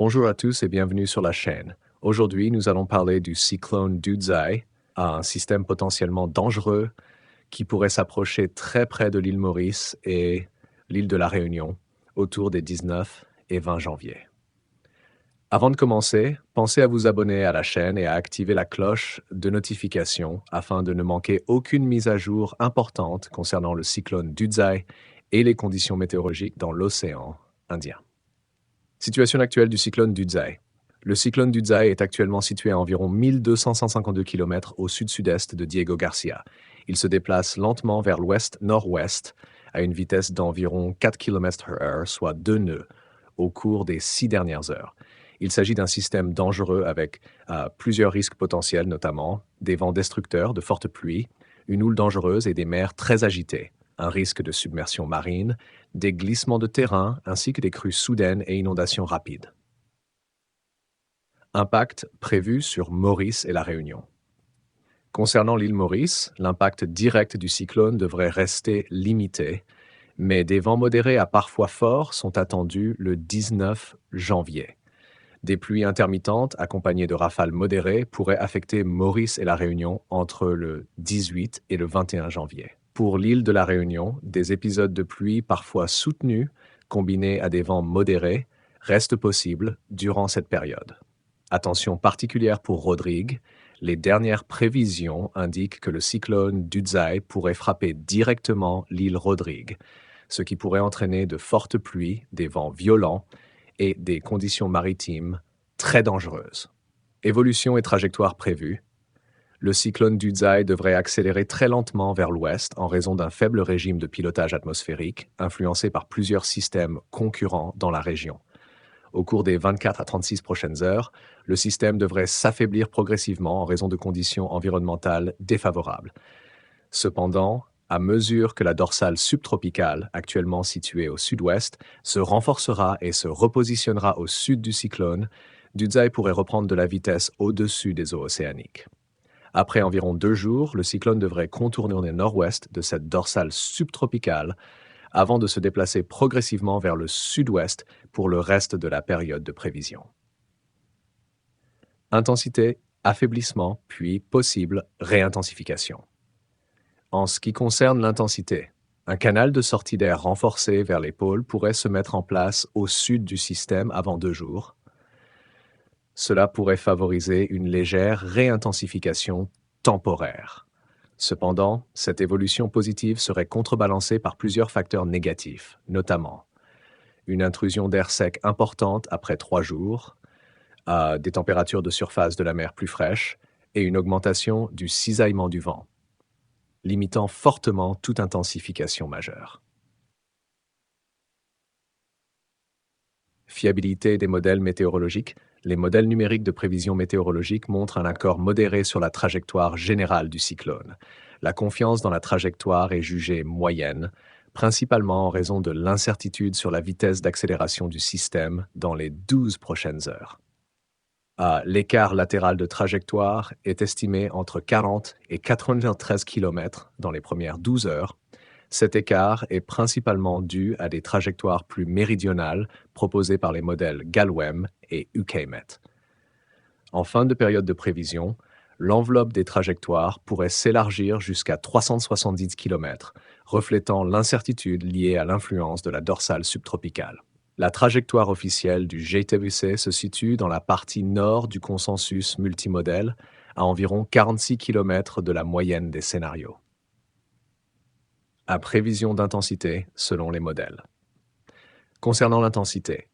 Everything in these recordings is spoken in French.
Bonjour à tous et bienvenue sur la chaîne. Aujourd'hui, nous allons parler du cyclone Dudzai, un système potentiellement dangereux qui pourrait s'approcher très près de l'île Maurice et l'île de la Réunion autour des 19 et 20 janvier. Avant de commencer, pensez à vous abonner à la chaîne et à activer la cloche de notification afin de ne manquer aucune mise à jour importante concernant le cyclone Dudzai et les conditions météorologiques dans l'océan Indien. Situation actuelle du cyclone Dudzai. Le cyclone Dudzai est actuellement situé à environ 1252 km au sud-sud-est de Diego Garcia. Il se déplace lentement vers l'ouest-nord-ouest à une vitesse d'environ 4 km/h, soit 2 nœuds, au cours des 6 dernières heures. Il s'agit d'un système dangereux avec plusieurs risques potentiels, notamment des vents destructeurs, de fortes pluies, une houle dangereuse et des mers très agitées, un risque de submersion marine, des glissements de terrain ainsi que des crues soudaines et inondations rapides. Impact prévu sur Maurice et la Réunion. Concernant l'île Maurice, l'impact direct du cyclone devrait rester limité, mais des vents modérés à parfois forts sont attendus le 19 janvier. Des pluies intermittentes accompagnées de rafales modérées pourraient affecter Maurice et la Réunion entre le 18 et le 21 janvier. Pour l'île de la Réunion, des épisodes de pluie parfois soutenus, combinés à des vents modérés, restent possibles durant cette période. Attention particulière pour Rodrigue, les dernières prévisions indiquent que le cyclone Dudzai pourrait frapper directement l'île Rodrigue, ce qui pourrait entraîner de fortes pluies, des vents violents et des conditions maritimes très dangereuses. Évolution et trajectoire prévues. Le cyclone Dudzai devrait accélérer très lentement vers l'ouest en raison d'un faible régime de pilotage atmosphérique, influencé par plusieurs systèmes concurrents dans la région. Au cours des 24 à 36 prochaines heures, le système devrait s'affaiblir progressivement en raison de conditions environnementales défavorables. Cependant, à mesure que la dorsale subtropicale, actuellement située au sud-ouest, se renforcera et se repositionnera au sud du cyclone, Dudzai pourrait reprendre de la vitesse au-dessus des eaux océaniques. Après environ 2 jours, le cyclone devrait contourner au nord-ouest de cette dorsale subtropicale avant de se déplacer progressivement vers le sud-ouest pour le reste de la période de prévision. Intensité, affaiblissement, puis possible réintensification. En ce qui concerne l'intensité, un canal de sortie d'air renforcé vers les pôles pourrait se mettre en place au sud du système avant 2 jours. Cela pourrait favoriser une légère réintensification temporaire. Cependant, cette évolution positive serait contrebalancée par plusieurs facteurs négatifs, notamment une intrusion d'air sec importante après 3 jours, des températures de surface de la mer plus fraîches et une augmentation du cisaillement du vent, limitant fortement toute intensification majeure. Fiabilité des modèles météorologiques. Les modèles numériques de prévision météorologique montrent un accord modéré sur la trajectoire générale du cyclone. La confiance dans la trajectoire est jugée moyenne, principalement en raison de l'incertitude sur la vitesse d'accélération du système dans les 12 prochaines heures. L'écart latéral de trajectoire est estimé entre 40 et 93 km dans les premières 12 heures. Cet écart est principalement dû à des trajectoires plus méridionales proposées par les modèles GalWEM et UKMet. En fin de période de prévision, l'enveloppe des trajectoires pourrait s'élargir jusqu'à 370 km, reflétant l'incertitude liée à l'influence de la dorsale subtropicale. La trajectoire officielle du GTWC se situe dans la partie nord du consensus multimodèle, à environ 46 km de la moyenne des scénarios. À prévision d'intensité selon les modèles. Concernant l'intensité,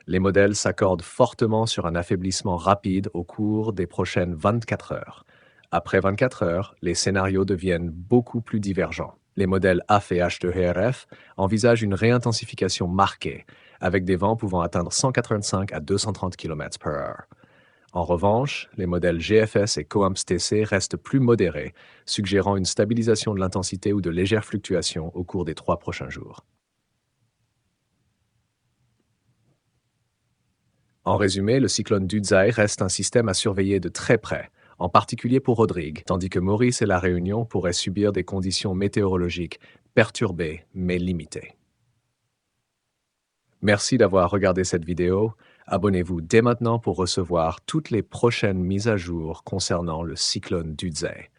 les modèles s'accordent fortement sur un affaiblissement rapide au cours des prochaines 24 heures. Après 24 heures, les scénarios deviennent beaucoup plus divergents. Les modèles AF et H2RF envisagent une réintensification marquée, avec des vents pouvant atteindre 185 à 230 km/h. En revanche, les modèles GFS et COAMPS-TC restent plus modérés, suggérant une stabilisation de l'intensité ou de légères fluctuations au cours des 3 prochains jours. En résumé, le cyclone Dudzai reste un système à surveiller de très près, en particulier pour Rodrigue, tandis que Maurice et la Réunion pourraient subir des conditions météorologiques perturbées mais limitées. Merci d'avoir regardé cette vidéo. Abonnez-vous dès maintenant pour recevoir toutes les prochaines mises à jour concernant le cyclone Dudzey.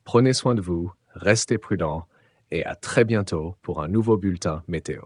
Prenez soin de vous, restez prudents et à très bientôt pour un nouveau bulletin météo.